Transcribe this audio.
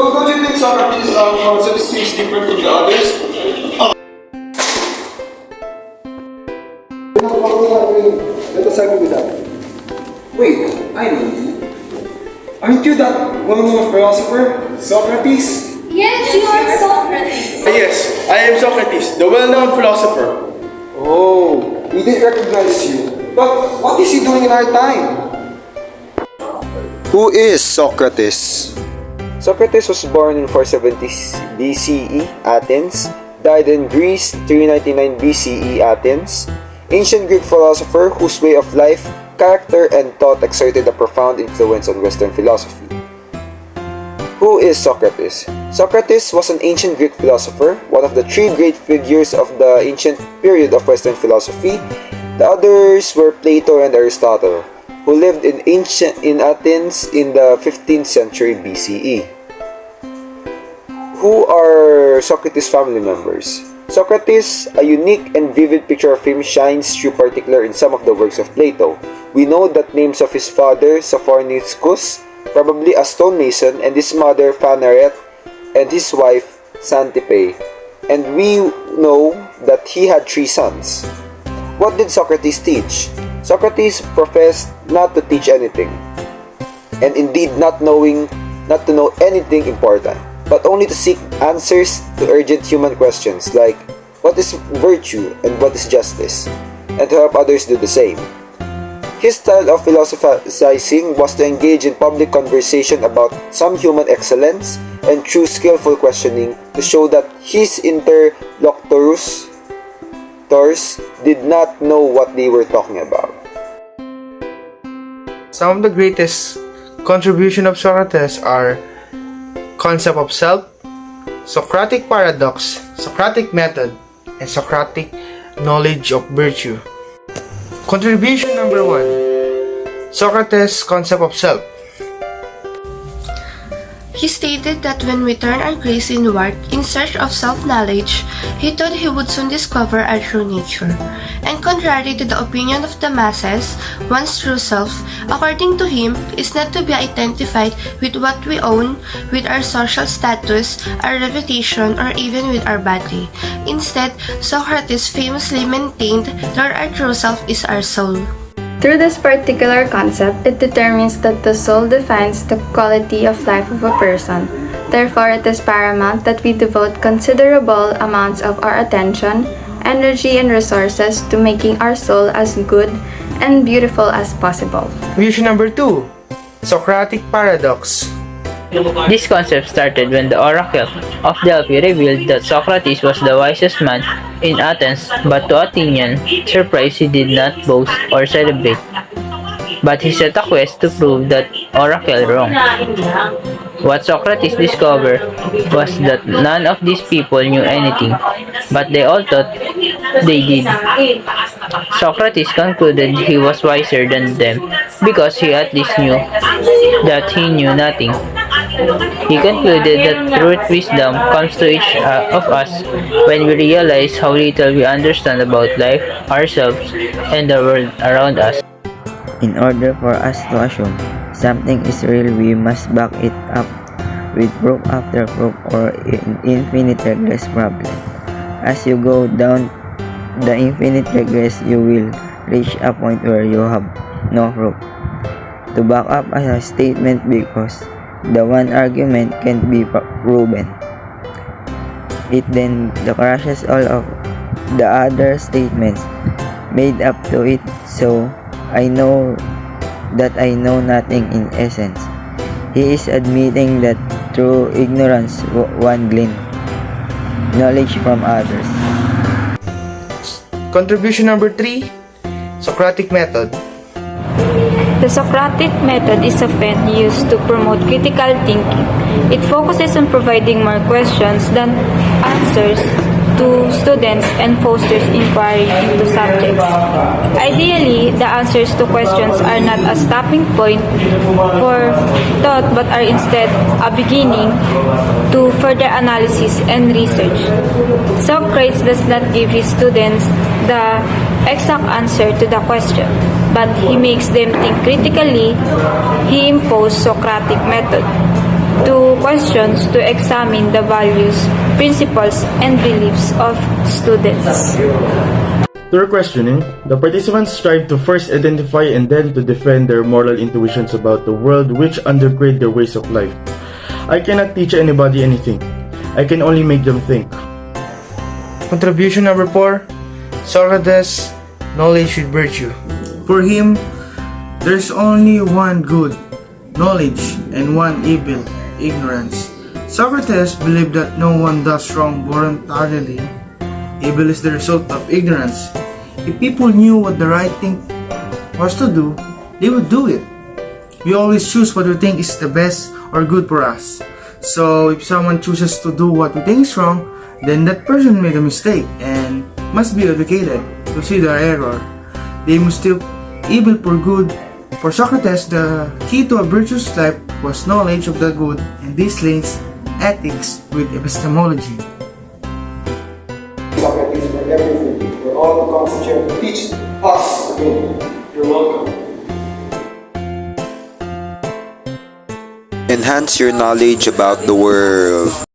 Don't you think Socrates' concept seems different from the others? Let us argue with that. Wait, I know you. Aren't you that well-known philosopher, Socrates? Yes, you are Socrates. Yes, I am Socrates, the well-known philosopher. Oh, we didn't recognize you. But what is he doing in our time? Who is Socrates? Socrates was born in 470 BCE, Athens, died in Greece, 399 BCE, Athens, ancient Greek philosopher whose way of life, character, and thought exerted a profound influence on Western philosophy. Who is Socrates? Socrates was an ancient Greek philosopher, one of the three great figures of the ancient period of Western philosophy. The others were Plato and Aristotle, who lived in Athens in the 15th century BCE. Who are Socrates' family members? Socrates, a unique and vivid picture of him, shines through particular in some of the works of Plato. We know that names of his father, Sophoniscus, probably a stonemason, and his mother, Phanereth, and his wife, Xantippe. And we know that he had 3 sons. What did Socrates teach? Socrates professed not to teach anything, and indeed not to know anything important, but only to seek answers to urgent human questions like what is virtue and what is justice, and to help others do the same. His style of philosophizing was to engage in public conversation about some human excellence and through skillful questioning to show that his interlocutors did not know what they were talking about. Some of the greatest contribution of Socrates are concept of self, Socratic paradox, Socratic method, and Socratic knowledge of virtue. Contribution number 1. Socrates' concept of self. He stated that when we turn our grace inward in search of self-knowledge, he thought he would soon discover our true nature. And contrary to the opinion of the masses, one's true self, according to him, is not to be identified with what we own, with our social status, our reputation, or even with our body. Instead, Socrates famously maintained that our true self is our soul. Through this particular concept, it determines that the soul defines the quality of life of a person. Therefore, it is paramount that we devote considerable amounts of our attention, energy, and resources to making our soul as good and beautiful as possible. Contribution number 2. Socratic paradox. This concept started when the oracle of Delphi revealed that Socrates was the wisest man in Athens, but to Athenian surprise he did not boast or celebrate. But he set a quest to prove that oracle wrong. What Socrates discovered was that none of these people knew anything, but they all thought they did. Socrates concluded he was wiser than them because he at least knew that he knew nothing. He concluded that true wisdom comes to each of us when we realize how little we understand about life, ourselves, and the world around us. In order for us to assume something is real, we must back it up with proof after proof or an infinite regress problem. As you go down the infinite regress, you will reach a point where you have no proof to back up a statement because the one argument can't be proven. It then crushes all of the other statements made up to it, so I know that I know nothing in essence. He is admitting that through ignorance one gleans knowledge from others. Contribution number 3. Socratic method. The Socratic method is often used to promote critical thinking. It focuses on providing more questions than answers to students and fosters inquiry into subjects. Ideally, the answers to questions are not a stopping point for thought but are instead a beginning to further analysis and research. Socrates does not give his students the exact answer to the question, but he makes them think critically. He imposed Socratic method to questions to examine the values, principles, and beliefs of students. Through questioning, the participants strive to first identify and then to defend their moral intuitions about the world which undergird their ways of life. I cannot teach anybody anything. I can only make them think. Contribution number 4, Socrates, knowledge with virtue. For him, there's only one good, knowledge, and one evil, ignorance. Socrates believed that no one does wrong voluntarily. Evil is the result of ignorance. If people knew what the right thing was to do, they would do it. We always choose what we think is the best or good for us. So if someone chooses to do what we think is wrong, then that person made a mistake and must be educated to see their error. They must do evil for good. For Socrates, the key to a virtuous life was knowledge of the good, and this links ethics with epistemology. Socrates for everything. We're all to concentrate to teach us again. You're welcome. Enhance your knowledge about the world.